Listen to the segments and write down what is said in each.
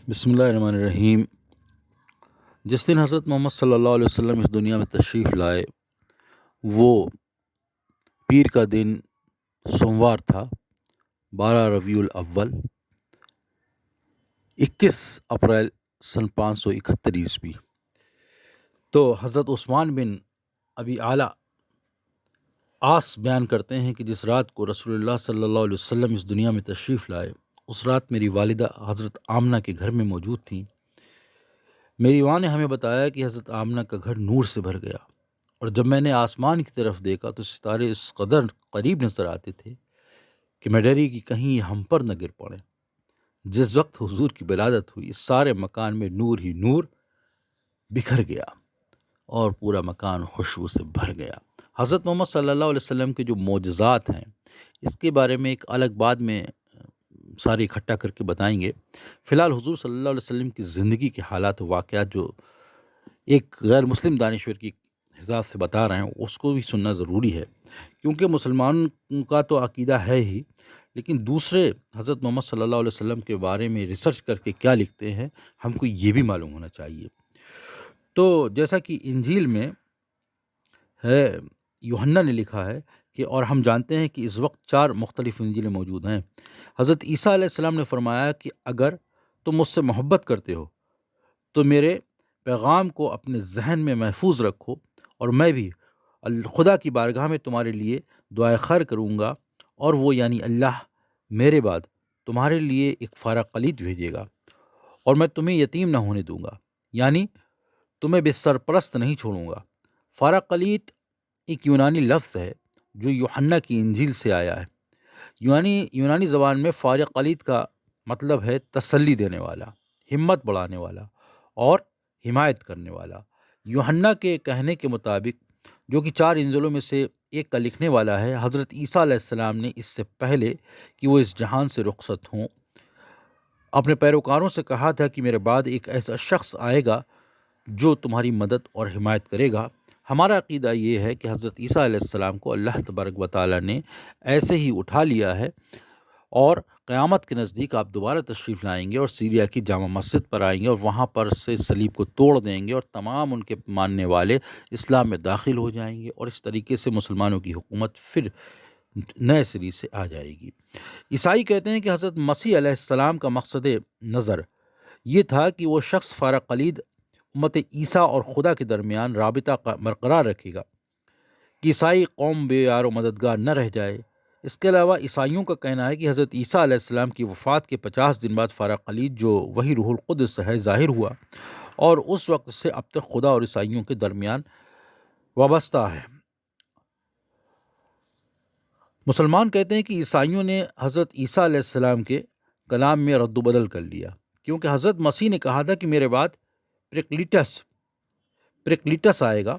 بسم اللہ الرحمن الرحیم۔ جس دن حضرت محمد صلی اللہ علیہ وسلم اس دنیا میں تشریف لائے وہ پیر کا دن سوموار تھا، 12 ربیع الاول، 21 اپریل سن 571 عیسوی۔ تو حضرت عثمان بن ابی اعلیٰ آس بیان کرتے ہیں کہ جس رات کو رسول اللہ صلی اللہ علیہ وسلم اس دنیا میں تشریف لائے اس رات میری والدہ حضرت آمنہ کے گھر میں موجود تھیں۔ میری ماں نے ہمیں بتایا کہ حضرت آمنہ کا گھر نور سے بھر گیا، اور جب میں نے آسمان کی طرف دیکھا تو ستارے اس قدر قریب نظر آتے تھے کہ میں ڈری کہ کہیں یہ ہم پر نہ گر پڑیں۔ جس وقت حضور کی ولادت ہوئی اس سارے مکان میں نور ہی نور بکھر گیا اور پورا مکان خوشبو سے بھر گیا۔ حضرت محمد صلی اللہ علیہ وسلم کے جو معجزات ہیں اس کے بارے میں ایک الگ بعد میں سارے اکٹھا کر کے بتائیں گے۔ فی الحال حضور صلی اللہ علیہ وسلم کی زندگی کے حالات و واقعات جو ایک غیر مسلم دانشور کی حساب سے بتا رہے ہیں اس کو بھی سننا ضروری ہے، کیونکہ مسلمانوں کا تو عقیدہ ہے ہی، لیکن دوسرے حضرت محمد صلی اللہ علیہ وسلم کے بارے میں ریسرچ کر کے کیا لکھتے ہیں ہم کو یہ بھی معلوم ہونا چاہیے۔ تو جیسا کہ انجیل میں ہے، یوحنا نے لکھا ہے کہ اور ہم جانتے ہیں کہ اس وقت 4 مختلف انجیلیں موجود ہیں۔ حضرت عیسیٰ علیہ السلام نے فرمایا کہ اگر تم مجھ سے محبت کرتے ہو تو میرے پیغام کو اپنے ذہن میں محفوظ رکھو، اور میں بھی خدا کی بارگاہ میں تمہارے لیے دعائے خیر کروں گا، اور وہ یعنی اللہ میرے بعد تمہارے لیے ایک فارغ قلید بھیجے گا، اور میں تمہیں یتیم نہ ہونے دوں گا، یعنی تمہیں بے سرپرست نہیں چھوڑوں گا۔ فارغ قلید ایک یونانی لفظ ہے جو یوحنا کی انجیل سے آیا ہے۔ یونانی زبان میں فارغ قلید کا مطلب ہے تسلی دینے والا، ہمت بڑھانے والا اور حمایت کرنے والا۔ یوحنا کے کہنے کے مطابق، جو کہ 4 انجیلوں میں سے ایک کا لکھنے والا ہے، حضرت عیسیٰ علیہ السلام نے اس سے پہلے کہ وہ اس جہان سے رخصت ہوں اپنے پیروکاروں سے کہا تھا کہ میرے بعد ایک ایسا شخص آئے گا جو تمہاری مدد اور حمایت کرے گا۔ ہمارا عقیدہ یہ ہے کہ حضرت عیسیٰ علیہ السلام کو اللہ تبارک و تعالیٰ نے ایسے ہی اٹھا لیا ہے، اور قیامت کے نزدیک آپ دوبارہ تشریف لائیں گے اور سیریا کی جامع مسجد پر آئیں گے اور وہاں پر سے صلیب کو توڑ دیں گے، اور تمام ان کے ماننے والے اسلام میں داخل ہو جائیں گے، اور اس طریقے سے مسلمانوں کی حکومت پھر نئے سری سے آ جائے گی۔ عیسائی کہتے ہیں کہ حضرت مسیح علیہ السلام کا مقصد نظر یہ تھا کہ وہ شخص فارغ قلید امت عیسیٰ اور خدا کے درمیان رابطہ برقرار رکھے گا کہ عیسائی قوم بے یار و مددگار نہ رہ جائے۔ اس کے علاوہ عیسائیوں کا کہنا ہے کہ حضرت عیسیٰ علیہ السلام کی وفات کے 50 دن بعد فارغ قلید جو وہی روح القدس ہے ظاہر ہوا، اور اس وقت سے اب تک خدا اور عیسائیوں کے درمیان وابستہ ہے۔ مسلمان کہتے ہیں کہ عیسائیوں نے حضرت عیسیٰ علیہ السلام کے کلام میں رد و بدل کر لیا، کیونکہ حضرت مسیح نے کہا تھا کہ میرے بعد پریکلیٹس آئے گا۔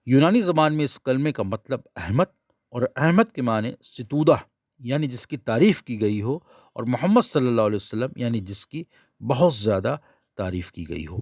یونانی زبان میں اس کلمے کا مطلب احمد، اور احمد کے معنی ستودہ یعنی جس کی تعریف کی گئی ہو، اور محمد صلی اللہ علیہ وسلم یعنی جس کی بہت زیادہ تعریف کی گئی ہو۔